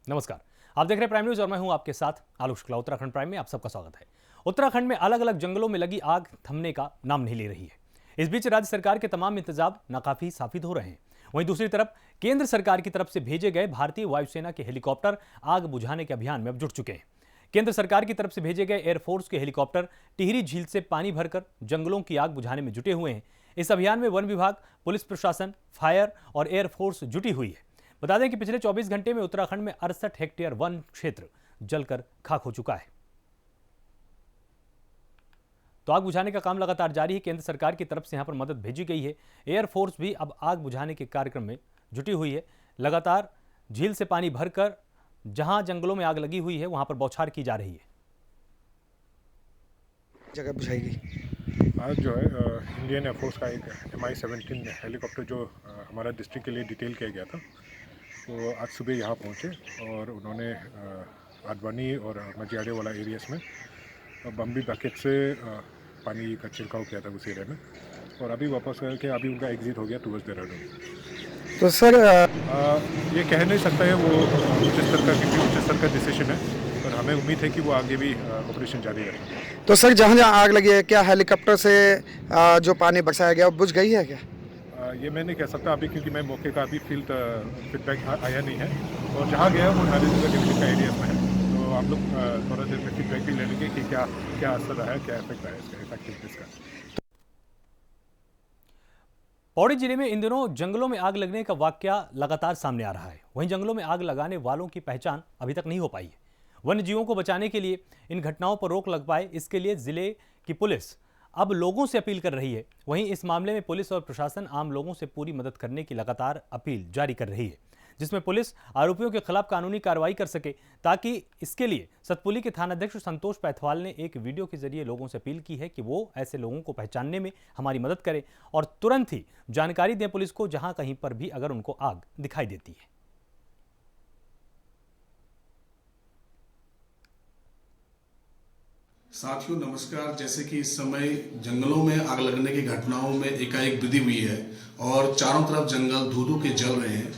नमस्कार। आप देख रहे हैं प्राइम न्यूज और मैं हूं आपके साथ आलोक शुक्ला। उत्तराखंड प्राइम में आप सबका स्वागत है। उत्तराखंड में अलग अलग जंगलों में लगी आग थमने का नाम नहीं ले रही है। इस बीच राज्य सरकार के तमाम इंतजाम नाकाफी साबित हो रहे हैं। वहीं दूसरी तरफ केंद्र सरकार की तरफ से भेजे गए भारतीय वायुसेना के हेलीकॉप्टर आग बुझाने के अभियान में अब जुट चुके हैं। केंद्र सरकार की तरफ से भेजे गए एयरफोर्स के हेलीकॉप्टर टिहरी झील से पानी भरकर जंगलों की आग बुझाने में जुटे हुए हैं। इस अभियान में वन विभाग, पुलिस प्रशासन, फायर और एयरफोर्स जुटी हुई है। बता दें कि पिछले 24 घंटे में उत्तराखंड में 68 हेक्टेयर वन क्षेत्र जलकर खाक हो चुका है। तो आग बुझाने का काम लगातार जारी है। केंद्र सरकार की तरफ से यहां पर मदद भेजी गई है। एयरफोर्स भी अब आग बुझाने के कार्यक्रम में जुटी हुई है। लगातार झील से पानी भरकर जहां जंगलों में आग लगी हुई है वहां पर बौछार की जा रही है। जगह बुझाई गई। आज जो है इंडियन एयरफोर्स का एक MI-17 हेलीकॉप्टर जो हमारा डिस्ट्रिक्ट के लिए डिटेल किया गया था, तो आज सुबह यहाँ पहुँचे और उन्होंने आडवाणी और मजियाडे वाला एरियाज में बम्बी बकेट से पानी का छिड़काव किया था उस एरिया में, और अभी वापस करके अभी उनका एग्जिट हो गया टूवर्ड्स देहरादून। तो सर ये कह नहीं सकता है वो उच्च स्तर का, क्योंकि उच्च स्तर का डिसीजन है, पर हमें उम्मीद है कि वो आगे भी ऑपरेशन जारी रखेंगे। तो सर जहाँ जहाँ आग लगी है क्या हेलीकॉप्टर से जो पानी बरसाया गया वो बुझ गई है क्या? ये मैं नहीं कह सकता अभी, क्योंकि मैं मौके का अभी फील्ड फीडबैक आया नहीं है, और जहाँ गया वो नारेजगढ़ डिवीजन का एरिया में है, तो आप लोग थोड़ा देर में फीडबैक भी ले लेंगे कि क्या असर रहा है, क्या इफेक्ट आया इसका, इफेक्टिवनेस का। पौड़ी जिले में इन दिनों जंगलों में आग लगने का वाकया लगातार सामने आ रहा है। वहीं जंगलों में आग लगाने वालों की पहचान अभी तक नहीं हो पाई है। वन्य जीवों को बचाने के लिए इन घटनाओं पर रोक लग पाए, इसके लिए जिले की पुलिस अब लोगों से अपील कर रही है। वहीं इस मामले में पुलिस और प्रशासन आम लोगों से पूरी मदद करने की लगातार अपील जारी कर रही है, जिसमें पुलिस आरोपियों के खिलाफ कानूनी कार्रवाई कर सके। ताकि इसके लिए सतपुली के थानाध्यक्ष संतोष पैथवाल ने एक वीडियो के जरिए लोगों से अपील की है कि वो ऐसे लोगों को पहचानने में हमारी मदद करें और तुरंत ही जानकारी दें पुलिस को जहां कहीं पर भी अगर उनको आग दिखाई देती है। साथियों नमस्कार। जैसे कि इस समय जंगलों में आग लगने की घटनाओं में एकाएक वृद्धि हुई है और चारों तरफ जंगल धू धू के जल रहे हैं।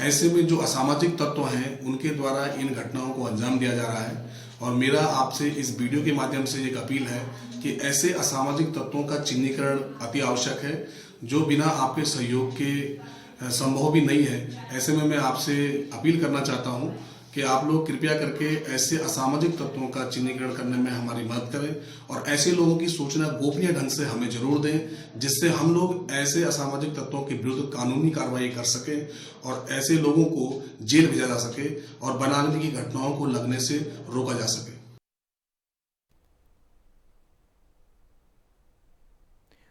ऐसे में जो असामाजिक तत्व हैं उनके द्वारा इन घटनाओं को अंजाम दिया जा रहा है, और मेरा आपसे इस वीडियो के माध्यम से एक अपील है कि ऐसे असामाजिक तत्वों का चिन्हीकरण अति आवश्यक है, जो बिना आपके सहयोग के संभव भी नहीं है। ऐसे में मैं आपसे अपील करना चाहता हूँ कि आप लोग कृपया करके ऐसे असामाजिक तत्वों का चिन्हीकरण करने में हमारी मदद करें और ऐसे लोगों की सूचना गोपनीय ढंग से हमें जरूर दें, जिससे हम लोग ऐसे असामाजिक तत्वों के विरुद्ध कानूनी कार्रवाई कर सकें और ऐसे लोगों को जेल भेजा जा सके और बनाने की घटनाओं को लगने से रोका जा सके।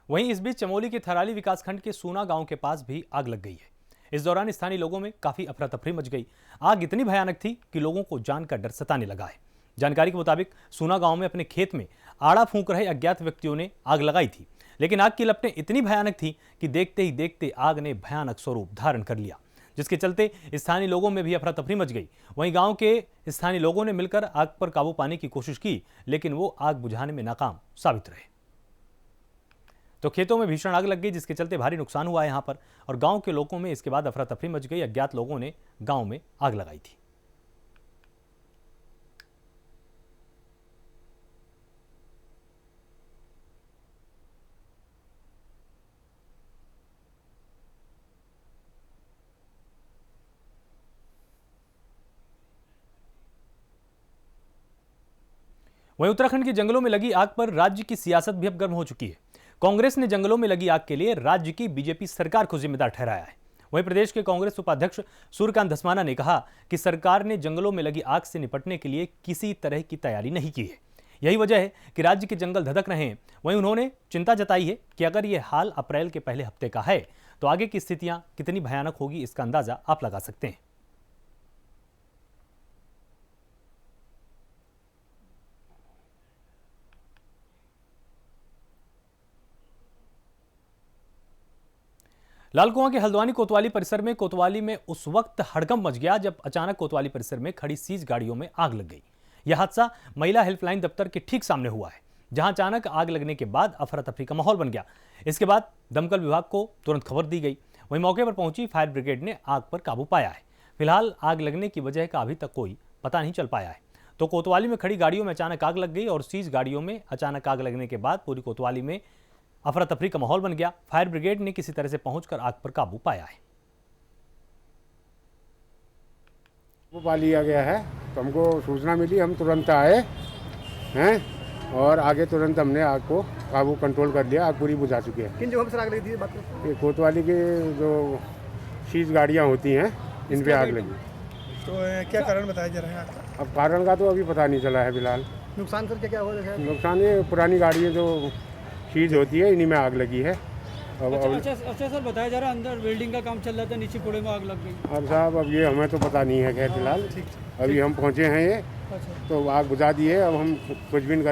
वहीं इस बीच चमोली के थराली विकासखंड के सूना गांव के पास भी आग लग गई है। इस दौरान स्थानीय लोगों में काफी अफरा तफरी मच गई। आग इतनी भयानक थी कि लोगों को जान का डर सताने लगा है। जानकारी के मुताबिक सूना गांव में अपने खेत में आड़ा फूंक रहे अज्ञात व्यक्तियों ने आग लगाई थी, लेकिन आग की लपटें इतनी भयानक थी कि देखते ही देखते आग ने भयानक स्वरूप धारण कर लिया, जिसके चलते स्थानीय लोगों में भी अफरा तफरी मच गई। वहीं गांव के स्थानीय लोगों ने मिलकर आग पर काबू पाने की कोशिश की, लेकिन वो आग बुझाने में नाकाम साबित रहे। तो खेतों में भीषण आग लग गई, जिसके चलते भारी नुकसान हुआ है यहां पर, और गांव के लोगों में इसके बाद अफरा तफरी मच गई। अज्ञात लोगों ने गांव में आग लगाई थी। वहीं उत्तराखंड के जंगलों में लगी आग पर राज्य की सियासत भी अब गर्म हो चुकी है। कांग्रेस ने जंगलों में लगी आग के लिए राज्य की बीजेपी सरकार को जिम्मेदार ठहराया है। वहीं प्रदेश के कांग्रेस उपाध्यक्ष सूर्यकांत धस्माना ने कहा कि सरकार ने जंगलों में लगी आग से निपटने के लिए किसी तरह की तैयारी नहीं की है। यही वजह है कि राज्य के जंगल धधक रहे हैं। वहीं उन्होंने चिंता जताई है कि अगर यह हाल अप्रैल के पहले हफ्ते का है तो आगे की स्थितियां कितनी भयानक होगी, इसका अंदाजा आप लगा सकते हैं। लालकुआं के हल्द्वानी कोतवाली परिसर में कोतवाली में उस वक्त हड़कंप मच गया जब अचानक कोतवाली परिसर में खड़ी 30 गाड़ियों में आग लग गई। यह हादसा महिला हेल्पलाइन दफ्तर के ठीक सामने हुआ है, जहां अचानक आग लगने के बाद अफरा तफरी का माहौल बन गया। इसके बाद दमकल विभाग को तुरंत खबर दी गई। वहीं मौके पर पहुंची फायर ब्रिगेड ने आग पर काबू पाया है। फिलहाल आग लगने की वजह का अभी तक कोई पता नहीं चल पाया है। तो कोतवाली में खड़ी गाड़ियों में अचानक आग लग गई और 30 गाड़ियों में अचानक आग लगने के बाद पूरी कोतवाली में अफरा तफरी का माहौल बन गया। फायर ब्रिगेड ने किसी तरह से पहुंचकर आग पर काबू पाया है। वो पा लिया गया है, तो हमको सूचना मिली, हम तुरंत आए हैं और आगे तुरंत हमने आग को काबू कंट्रोल कर लिया। आग पूरी बुझा चुकी है। किन जगहों पर आग लगी थी? बात करो। ये कोतवाली की जो 30 गाड़ियाँ होती हैं इन पे आग लगी। तो क्या कारण बताया जा रहा है आग का? अब कारण का तो अभी पता नहीं चला है फिलहाल। नुकसान सर क्या हुआ है? नुकसान ये पुरानी गाड़ियाँ जो चीज़ होती है इन्हीं में आग लगी है। अब अच्छा सर, बताया जा रहा है अंदर वेल्डिंग का काम चल रहा था, नीचे कूड़े में आग लग गई। अब साहब अब ये हमें तो पता नहीं है। खैर फिलहाल अभी हम पहुँचे हैं ये, तो आग बुझा दी है। अब हम कुछ भी नहीं।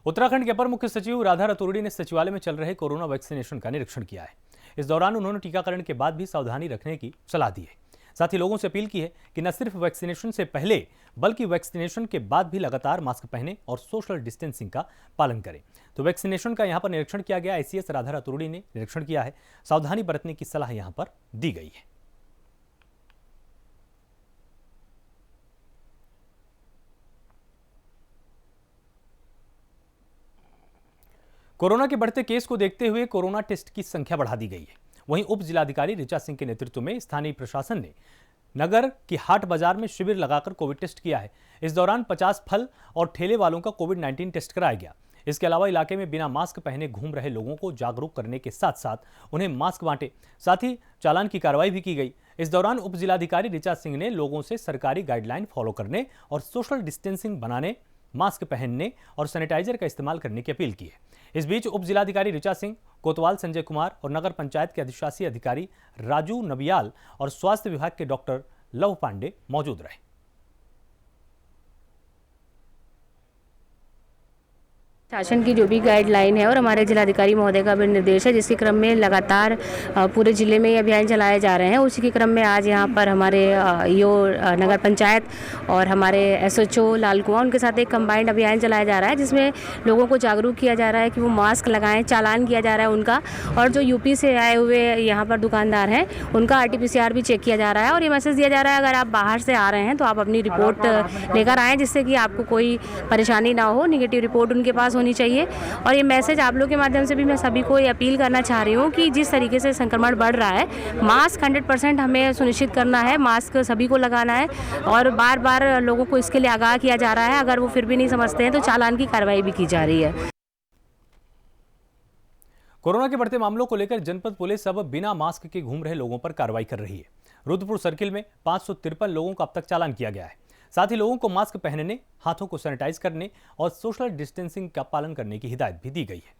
उत्तराखंड के अपर मुख्य सचिव राधा रतूड़ी ने सचिवालय में चल रहे कोरोना वैक्सीनेशन का निरीक्षण किया है। इस दौरान उन्होंने टीकाकरण के बाद भी सावधानी रखने की सलाह दी है। साथ ही लोगों से अपील की है कि न सिर्फ वैक्सीनेशन से पहले बल्कि वैक्सीनेशन के बाद भी लगातार मास्क पहने और सोशल डिस्टेंसिंग का पालन करें। तो वैक्सीनेशन का यहां पर निरीक्षण किया गया। आईसीएस राधा रतूड़ी ने निरीक्षण किया है। सावधानी बरतने की सलाह यहां पर दी गई है। कोरोना के बढ़ते केस को देखते हुए कोरोना टेस्ट की संख्या बढ़ा दी गई है। वहीं उप जिलाधिकारी ऋचा सिंह के नेतृत्व में स्थानीय प्रशासन ने नगर की हाट बाजार में शिविर लगाकर कोविड टेस्ट किया है। इस दौरान 50 फल और ठेले वालों का कोविड-19 टेस्ट कराया गया। इसके अलावा इलाके में बिना मास्क पहने घूम रहे लोगों को जागरूक करने के साथ साथ उन्हें मास्क बांटे, साथ ही चालान की कार्रवाई भी की गई। इस दौरान उप जिलाधिकारी ऋचा सिंह ने लोगों से सरकारी गाइडलाइन फॉलो करने और सोशल डिस्टेंसिंग बनाने, मास्क पहनने और सैनिटाइजर का इस्तेमाल करने की अपील की है। इस बीच उप जिलाधिकारी ऋचा सिंह, कोतवाल संजय कुमार और नगर पंचायत के अधिशासी अधिकारी राजू नबियाल और स्वास्थ्य विभाग के डॉक्टर लव पांडे मौजूद रहे। शासन की जो भी गाइडलाइन है और हमारे जिलाधिकारी महोदय का भी निर्देश है, जिसके क्रम में लगातार पूरे जिले में ये अभियान चलाए जा रहे हैं। उसी के क्रम में आज यहाँ पर हमारे ईओ नगर पंचायत और हमारे एसएचओ लाल कुआं उनके साथ एक कंबाइंड अभियान चलाया जा रहा है, जिसमें लोगों को जागरूक किया जा रहा है कि वो मास्क लगाएं। चालान किया जा रहा है उनका, और जो यूपी से आए हुए यहाँ पर दुकानदार हैं उनका RT-PCR भी चेक किया जा रहा है। और ये मैसेज दिया जा रहा है, अगर आप बाहर से आ रहे हैं तो आप अपनी रिपोर्ट लेकर आएँ, जिससे कि आपको कोई परेशानी ना हो। निगेटिव रिपोर्ट उनके पास होनी चाहिए। और ये मैसेज आप लोग के माध्यम से भी मैं सभी को ये अपील करना चाह रही हूँ कि जिस तरीके से संक्रमण बढ़ रहा है, मास्क 100% हमें सुनिश्चित करना है। मास्क सभी को लगाना है और बार बार लोगों को इसके लिए आगाह किया जा रहा है। अगर वो फिर भी नहीं समझते हैं तो चालान की कार्रवाई भी की जा रही है। कोरोना के बढ़ते मामलों को लेकर जनपद पुलिस अब बिना मास्क के घूम रहे लोगों पर कार्रवाई कर रही है। रुद्रपुर सर्किल में 553 लोगों का अब तक चालान किया गया है। साथ ही लोगों को मास्क पहनने, हाथों को सैनिटाइज करने और सोशल डिस्टेंसिंग का पालन करने की हिदायत भी दी गई है।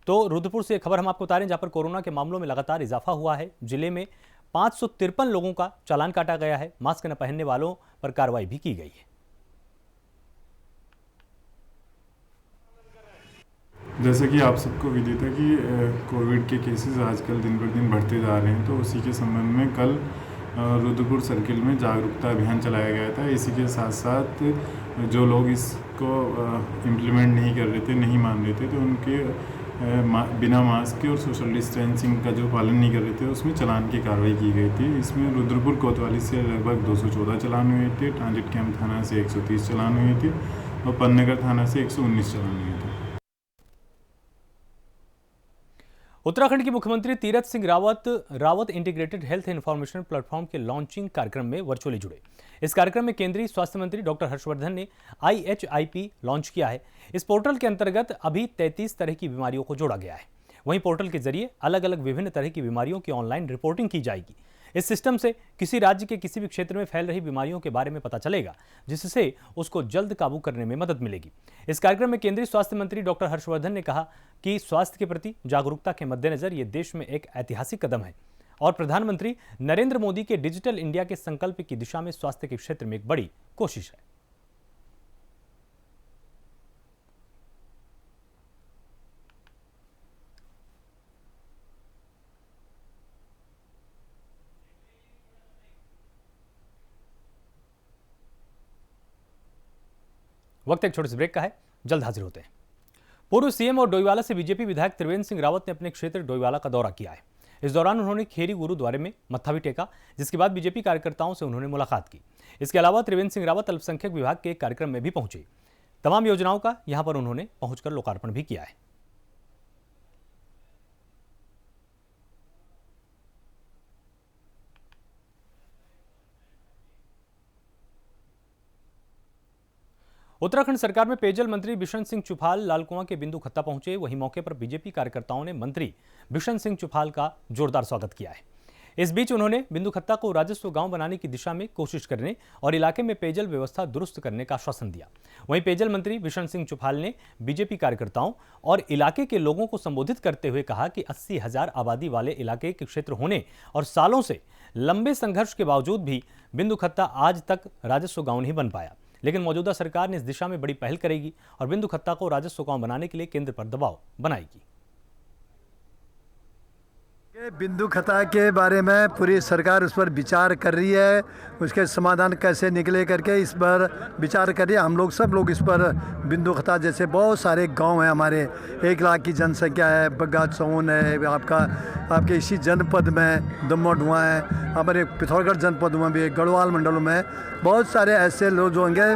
तो रुद्रपुर से खबर हम आपको बता रहे हैं, जहां पर कोरोना के मामलों में लगातार इजाफा हुआ है। जिले में 553 लोगों का चालान काटा गया है। मास्क न पहनने वालों पर कार्रवाई भी की गई है। जैसे कि आप सबको विदित है कि कोविड के केसेस आजकल दिन पर दिन बढ़ते जा रहे हैं, तो उसी के संबंध में कल रुद्रपुर सर्किल में जागरूकता अभियान चलाया गया था। इसी के साथ साथ जो लोग इसको इम्प्लीमेंट नहीं कर रहे थे, नहीं मान रहे थे, तो उनके बिना मास्क के और सोशल डिस्टेंसिंग का जो पालन नहीं कर रहे थे उसमें चालान की कार्रवाई की गई थी। इसमें रुद्रपुर कोतवाली से लगभग 214 चालान हुए थे, ट्रांजिट कैंप थाना से 130 चालान हुए थे और पन्नगर थाना से 119 चालान हुए थे। उत्तराखंड के मुख्यमंत्री Tirath Singh Rawat integrated health information platform के लॉन्चिंग कार्यक्रम में वर्चुअली जुड़े। इस कार्यक्रम में केंद्रीय स्वास्थ्य मंत्री डॉक्टर हर्षवर्धन ने IHIP लॉन्च किया है। इस पोर्टल के अंतर्गत अभी 33 तरह की बीमारियों को जोड़ा गया है। वहीं पोर्टल के जरिए अलग अलग विभिन्न तरह की बीमारियों की ऑनलाइन रिपोर्टिंग की जाएगी। इस सिस्टम से किसी राज्य के किसी भी क्षेत्र में फैल रही बीमारियों के बारे में पता चलेगा, जिससे उसको जल्द काबू करने में मदद मिलेगी। इस कार्यक्रम में केंद्रीय स्वास्थ्य मंत्री डॉक्टर हर्षवर्धन ने कहा कि स्वास्थ्य के प्रति जागरूकता के मद्देनजर ये देश में एक ऐतिहासिक कदम है और प्रधानमंत्री नरेंद्र मोदी के डिजिटल इंडिया के संकल्प की दिशा में स्वास्थ्य के क्षेत्र में एक बड़ी कोशिश है। वक्त एक छोटे से ब्रेक का है, जल्द हाजिर होते हैं। पूर्व सीएम और डोईवाला से बीजेपी विधायक त्रिवेंद्र सिंह रावत ने अपने क्षेत्र डोईवाला का दौरा किया है। इस दौरान उन्होंने खेरी गुरुद्वारे में मत्था भी टेका, जिसके बाद बीजेपी कार्यकर्ताओं से उन्होंने मुलाकात की। इसके अलावा त्रिवेंद्र सिंह रावत अल्पसंख्यक विभाग के एक कार्यक्रम में भी पहुंचे। तमाम योजनाओं का यहां पर उन्होंने पहुंचकर लोकार्पण भी किया है। उत्तराखंड सरकार में पेयजल मंत्री बिशन सिंह चुफाल लालकुआं के बिंदु खत्ता पहुंचे। वहीं मौके पर बीजेपी कार्यकर्ताओं ने मंत्री बिशन सिंह चुफाल का जोरदार स्वागत किया है। इस बीच उन्होंने बिंदु खत्ता को राजस्व गांव बनाने की दिशा में कोशिश करने और इलाके में पेयजल व्यवस्था दुरुस्त करने का आश्वासन दिया। वहीं पेयजल मंत्री बिशन सिंह चुफाल ने बीजेपी कार्यकर्ताओं और इलाके के लोगों को संबोधित करते हुए कहा कि 80,000 आबादी वाले इलाके के क्षेत्र होने और सालों से लंबे संघर्ष के बावजूद भी बिंदु खत्ता आज तक राजस्व गांव नहीं बन पाया, लेकिन मौजूदा सरकार ने इस दिशा में बड़ी पहल करेगी और बिंदु खत्ता को राजस्व गांव बनाने के लिए केंद्र पर दबाव बनाएगी। बिंदु खत्ता के बारे में पूरी सरकार उस पर विचार कर रही है, उसके समाधान कैसे निकले करके इस पर विचार कर रही है। हम लोग सब लोग इस पर बिंदु खत्ता जैसे बहुत सारे गांव हैं, हमारे 1 लाख की जनसंख्या है, बग्गा चौन है, आपके इसी जनपद में दमोह है, हमारे पिथौरागढ़ जनपद में भी, गढ़वाल मंडलों में बहुत सारे ऐसे लोग जो होंगे,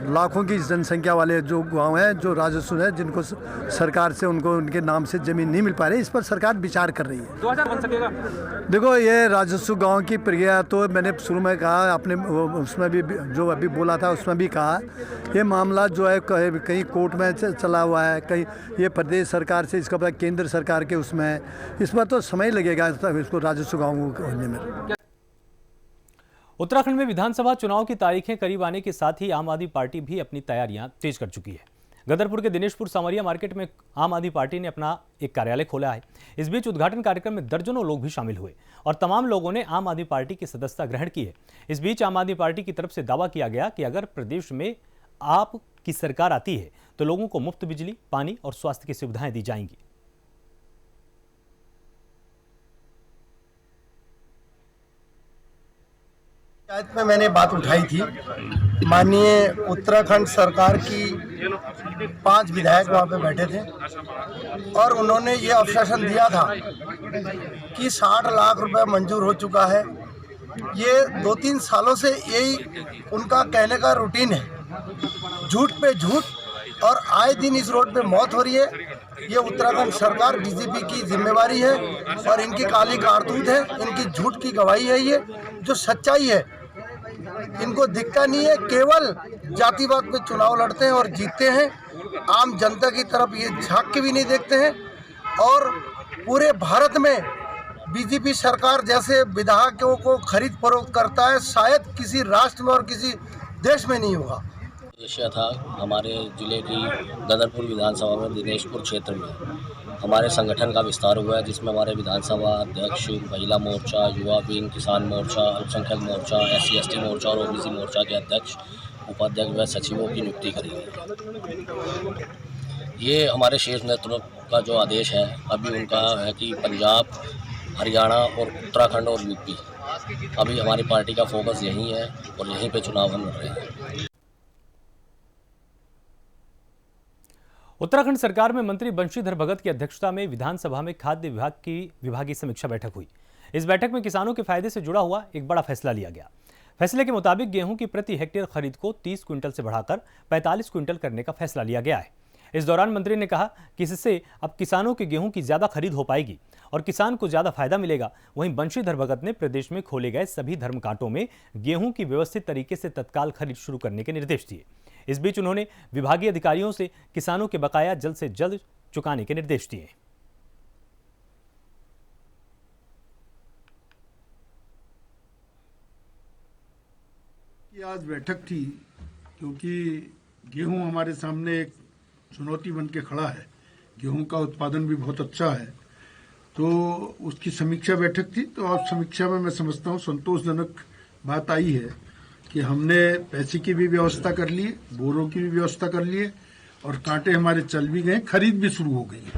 लाखों की जनसंख्या वाले जो गांव हैं, जो राजस्व है, जिनको सरकार से उनको उनके नाम से ज़मीन नहीं मिल पा रही। इस पर सरकार विचार कर रही है। 2000 बन सकेगा। देखो, ये राजस्व गांव की प्रक्रिया तो मैंने शुरू में कहा, आपने उसमें भी जो अभी बोला था उसमें भी कहा, ये मामला जो है कहीं कोर्ट में चला हुआ है, कहीं ये प्रदेश सरकार से, इसका पता केंद्र सरकार के उसमें है। इस पर तो समय लगेगा इसको राजस्व गाँव होने में। उत्तराखंड में विधानसभा चुनाव की तारीखें करीब आने के साथ ही आम आदमी पार्टी भी अपनी तैयारियां तेज कर चुकी है। गदरपुर के दिनेशपुर सामरिया मार्केट में आम आदमी पार्टी ने अपना एक कार्यालय खोला है। इस बीच उद्घाटन कार्यक्रम में दर्जनों लोग भी शामिल हुए और तमाम लोगों ने आम आदमी पार्टी की सदस्यता ग्रहण की है। इस बीच आम आदमी पार्टी की तरफ से दावा किया गया कि अगर प्रदेश में आप की सरकार आती है तो लोगों को मुफ्त बिजली, पानी और स्वास्थ्य की सुविधाएं दी जाएंगी। पंचायत में मैंने बात उठाई थी, माननीय उत्तराखंड सरकार की 5 विधायक वहाँ पे बैठे थे और उन्होंने ये आश्वासन दिया था कि 60 लाख रुपए मंजूर हो चुका है। ये 2-3 सालों से यही उनका कहने का रूटीन है, झूठ पे झूठ, और आए दिन इस रोड पे मौत हो रही है। ये उत्तराखंड सरकार बीजेपी की जिम्मेवारी है और इनकी काली कारतूत है, इनकी झूठ की गवाही है। ये जो सच्चाई है इनको दिखता नहीं है, केवल जातिवाद पे चुनाव लड़ते हैं और जीतते हैं। आम जनता की तरफ ये झांक के भी नहीं देखते हैं और पूरे भारत में बीजेपी सरकार जैसे विधायकों को खरीद फरोख्त करता है, शायद किसी राष्ट्र में और किसी देश में नहीं होगा। एशिया था हमारे जिले की गदरपुर विधानसभा में दिनेशपुर क्षेत्र में हमारे संगठन का विस्तार हुआ है, जिसमें हमारे विधानसभा अध्यक्ष, महिला मोर्चा, युवा विंग, किसान मोर्चा, अल्पसंख्यक मोर्चा, SC/ST मोर्चा और OBC मोर्चा के अध्यक्ष, उपाध्यक्ष व सचिवों की नियुक्ति करी है। ये हमारे शीर्ष नेतृत्व का जो आदेश है, अभी उनका है कि पंजाब, हरियाणा और उत्तराखंड और यूपी, अभी हमारी पार्टी का फोकस यहीं है और यहीं पे चुनाव हम लड़ रहे हैं। उत्तराखंड सरकार में मंत्री बंशीधर भगत की अध्यक्षता में विधानसभा में खाद्य विभाग की विभागीय समीक्षा बैठक हुई। इस बैठक में किसानों के फायदे से जुड़ा हुआ एक बड़ा फैसला लिया गया। फैसले के मुताबिक गेहूं की प्रति हेक्टेयर खरीद को 30 क्विंटल से बढ़ाकर 45 क्विंटल करने का फैसला लिया गया है। इस दौरान मंत्री ने कहा कि इससे अब किसानों के गेहूं की ज्यादा खरीद हो पाएगी और किसान को ज्यादा फायदा मिलेगा। वहीं बंशीधर भगत ने प्रदेश में खोले गए सभी धर्मकांटों में गेहूं की व्यवस्थित तरीके से तत्काल खरीद शुरू करने के निर्देश दिए। इस बीच उन्होंने विभागीय अधिकारियों से किसानों के बकाया जल्द से जल्द चुकाने के निर्देश दिए। आज बैठक थी क्योंकि गेहूं हमारे सामने एक चुनौती बन के खड़ा है। गेहूं का उत्पादन भी बहुत अच्छा है, तो उसकी समीक्षा बैठक थी। तो आज समीक्षा में मैं समझता हूं संतोषजनक बात आई है कि हमने पैसे की भी व्यवस्था कर ली, बोरों की भी व्यवस्था कर लिए और कांटे हमारे चल भी गए, खरीद भी शुरू हो गई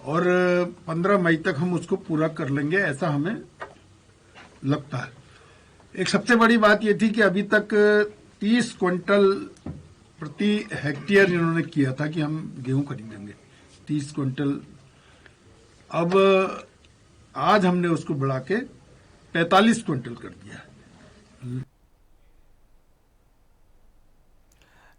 और 15 मई तक हम उसको पूरा कर लेंगे, ऐसा हमें लगता है। एक सबसे बड़ी बात यह थी कि अभी तक 30 क्विंटल प्रति हेक्टेयर इन्होंने किया था कि हम गेहूं खरीदेंगे 30 क्विंटल। अब आज हमने उसको बढ़ा के 45 क्विंटल कर दिया।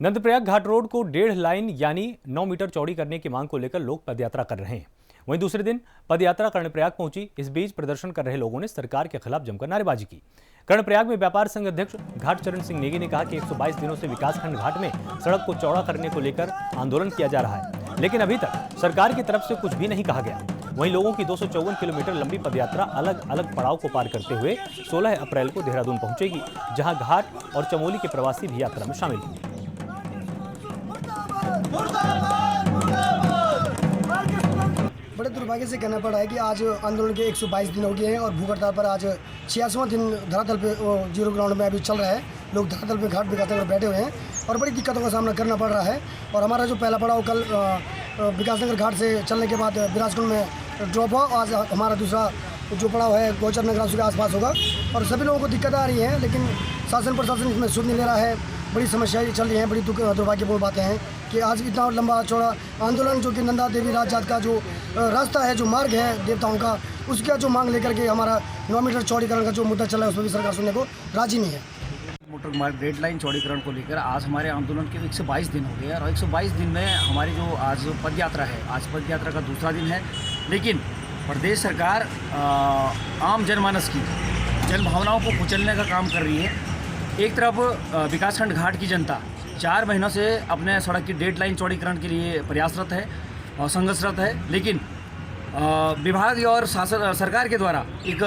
नंदप्रयाग घाट रोड को 1.5 लाइन यानी 9 मीटर चौड़ी करने की मांग को लेकर लोग पदयात्रा कर रहे हैं। वहीं दूसरे दिन पदयात्रा कर्णप्रयाग पहुंची। इस बीच प्रदर्शन कर रहे लोगों ने सरकार के खिलाफ जमकर नारेबाजी की। कर्णप्रयाग में व्यापार संघ अध्यक्ष घाट चरण सिंह नेगी ने कहा कि 122 दिनों से विकासखंड घाट में सड़क को चौड़ा करने को लेकर आंदोलन किया जा रहा है, लेकिन अभी तक सरकार की तरफ से कुछ भी नहीं कहा गया। वहीं लोगों की 254 किलोमीटर लंबी पदयात्रा अलग अलग पड़ाव को पार करते हुए 16 अप्रैल को देहरादून पहुंचेगी, जहां घाट और चमोली के प्रवासी भी यात्रा में शामिल होंगे। बड़े दुर्भाग्य से कहना पड़ा है कि आज आंदोलन के 122 दिन हो गए हैं और भूख हड़ताल पर आज 86वां दिन धरातल पे जीरो ग्राउंड में अभी चल रहा है। लोग धरातल पे घाट विकासनगर बैठे हुए हैं और बड़ी दिक्कतों का सामना करना पड़ रहा है। और हमारा जो पहला पड़ाव कल विकासनगर घाट से चलने के बाद बिराजकुंड में ड्रॉप हुआ, आज हमारा दूसरा जो पड़ाव है गौचर नगर के आसपास होगा। और सभी लोगों को दिक्कत आ रही है, लेकिन शासन प्रशासन इसमें सुध नहीं ले रहा है। बड़ी समस्याएं चल रही हैं, बड़ी दुर्भाग्यपूर्ण बातें हैं कि आज इतना लंबा चौड़ा आंदोलन जो कि नंदा देवी राजजात का जो रास्ता है, जो मार्ग है देवताओं का, उसका जो मांग लेकर के हमारा 9 मीटर चौड़ीकरण का जो मुद्दा चल रहा है उसमें भी सरकार सुनने को राजी नहीं है। मोटर मार्ग रेड लाइन चौड़ीकरण को लेकर आज हमारे आंदोलन के 122 दिन हो गए और 122 दिन में हमारी जो आज पदयात्रा है, आज पदयात्रा का दूसरा दिन है। लेकिन प्रदेश सरकार आम जनमानस की जनभावनाओं को कुचलने का काम कर रही है। एक तरफ विकासखंड घाट की जनता 4 महीनों से अपने सड़क की 1.5 लाइन चौड़ीकरण के लिए प्रयासरत है और संघर्षरत है, लेकिन विभाग और शासन सरकार के द्वारा एक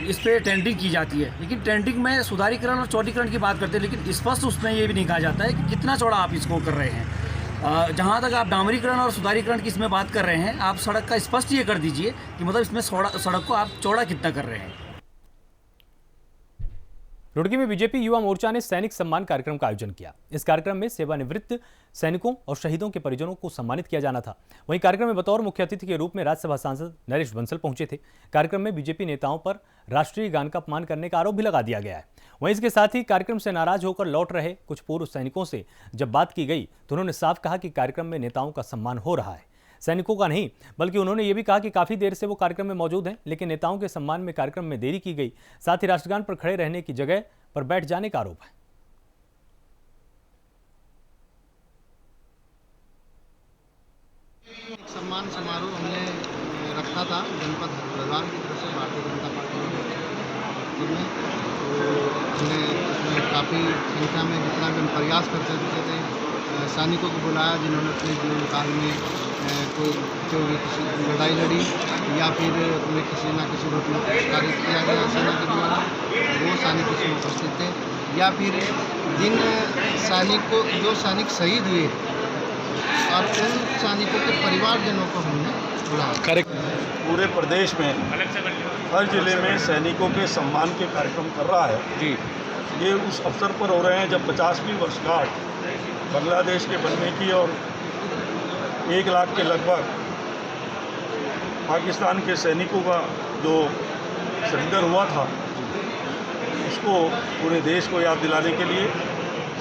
इस पर टेंडरिंग की जाती है। लेकिन टेंडरिंग में सुधारीकरण और चौड़ीकरण की बात करते हैं, लेकिन स्पष्ट उसमें ये भी नहीं कहा जाता है कि कितना चौड़ा आप इसको कर रहे हैं। जहाँ तक आप डामरीकरण और सुधारीकरण की इसमें बात कर रहे हैं, आप सड़क का स्पष्ट ये कर दीजिए कि मतलब इसमें सड़क को आप चौड़ा कितना कर रहे हैं। रुड़की में बीजेपी युवा मोर्चा ने सैनिक सम्मान कार्यक्रम का आयोजन किया। इस कार्यक्रम में सेवानिवृत्त सैनिकों और शहीदों के परिजनों को सम्मानित किया जाना था। वहीं कार्यक्रम में बतौर मुख्य अतिथि के रूप में राज्यसभा सांसद नरेश बंसल पहुंचे थे। कार्यक्रम में बीजेपी नेताओं पर राष्ट्रीय गान का अपमान करने का आरोप भी लगा दिया गया है। वहीं इसके साथ ही कार्यक्रम से नाराज होकर लौट रहे कुछ पूर्व सैनिकों से जब बात की गई तो उन्होंने साफ कहा कि कार्यक्रम में नेताओं का सम्मान हो रहा है, सैनिकों का नहीं। बल्कि उन्होंने ये भी कहा कि काफी देर से वो कार्यक्रम में मौजूद हैं, लेकिन नेताओं के सम्मान में कार्यक्रम में देरी की गई। साथ ही राष्ट्रगान पर खड़े रहने की जगह पर बैठ जाने का आरोप है। सम्मान समारोह हमने रखा था जनपद हरिद्वार की तरफ से भारतीय जनता पार्टी में, तो हमने उसमें काफ़ी संख्या में जितना भी हम प्रयास करते थे सैनिकों को बुलाया जिन्होंने अपने जीवन काल में कोई जो भी किसी लड़ाई लड़ी या फिर उन्हें किसी न किसी रूप में पुरस्कारित किया गया सेना के द्वारा, वो सैनिक इसमें उपस्थित थे। या फिर जिन सैनिकों जो सैनिक शहीद हुए और उन सैनिकों के परिवारजनों को हमने बुलाया। पूरे प्रदेश में हर जिले में सैनिकों के सम्मान के कार्यक्रम कर रहा है जी। ये उस अवसर पर हो रहे हैं जब 50वीं वर्षगांठ बांग्लादेश के बनने की और 1 लाख के लगभग पाकिस्तान के सैनिकों का जो सरेंडर हुआ था, उसको पूरे देश को याद दिलाने के लिए,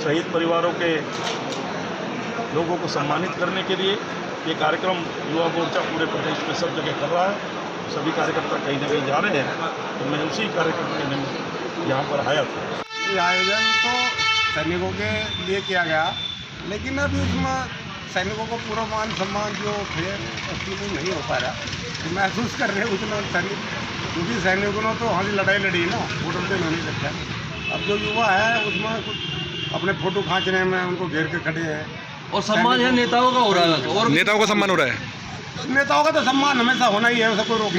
शहीद परिवारों के लोगों को सम्मानित करने के लिए ये कार्यक्रम युवा मोर्चा पूरे प्रदेश में सब जगह कर रहा है। सभी कार्यकर्ता कहीं न कहीं जा रहे हैं, तो मैं उसी कार्यक्रम के लिए यहाँ पर आया था। ये आयोजन तो सैनिकों के लिए किया गया, लेकिन अभी उसमें सैनिकों को पूरा मान सम्मान जो थे उसमें नहीं हो पा रहा। तो महसूस कर रहे हैं उतना सैनिक, क्योंकि सैनिकों ने तो हमारी लड़ाई लड़ी ना, बॉर्डर पे नहीं रखा। अब जो युवा है उसमें कुछ अपने फोटो खींचने में उनको घेर के खड़े हैं। और सम्मान है नेताओं का हो रहा है, और नेताओं का सम्मान हो रहा है। नेताओं का तो सम्मान हमेशा होना ही है, सबको रोक।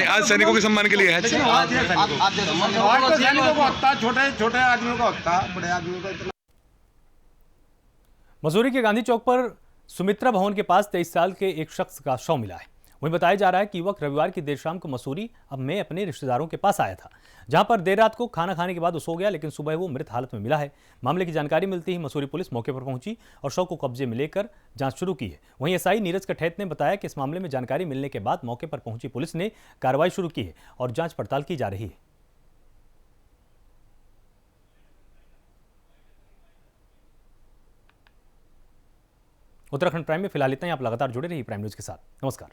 आज सैनिकों के सम्मान के लिए है। सैनिकों को हकता, छोटे छोटे आदमियों का हकता, बड़े आदमियों का इतना। मसूरी के गांधी चौक पर सुमित्रा भवन के पास 23 साल के एक शख्स का शव मिला है। वहीं बताया जा रहा है कि युवक रविवार की देर शाम को मसूरी अब में अपने रिश्तेदारों के पास आया था, जहां पर देर रात को खाना खाने के बाद वो सो गया, लेकिन सुबह वो मृत हालत में मिला है। मामले की जानकारी मिलती ही मसूरी पुलिस मौके पर पहुंची और शव को कब्जे में लेकर जांच शुरू की है। वहीं एसआई नीरज कठैत ने बताया कि इस मामले में जानकारी मिलने के बाद मौके पर पहुंची पुलिस ने कार्रवाई शुरू की है और जांच पड़ताल की जा रही है। उत्तराखंड प्राइम में फिलहाल इतना ही। आप लगातार जुड़े रहिए प्राइम न्यूज के साथ। नमस्कार।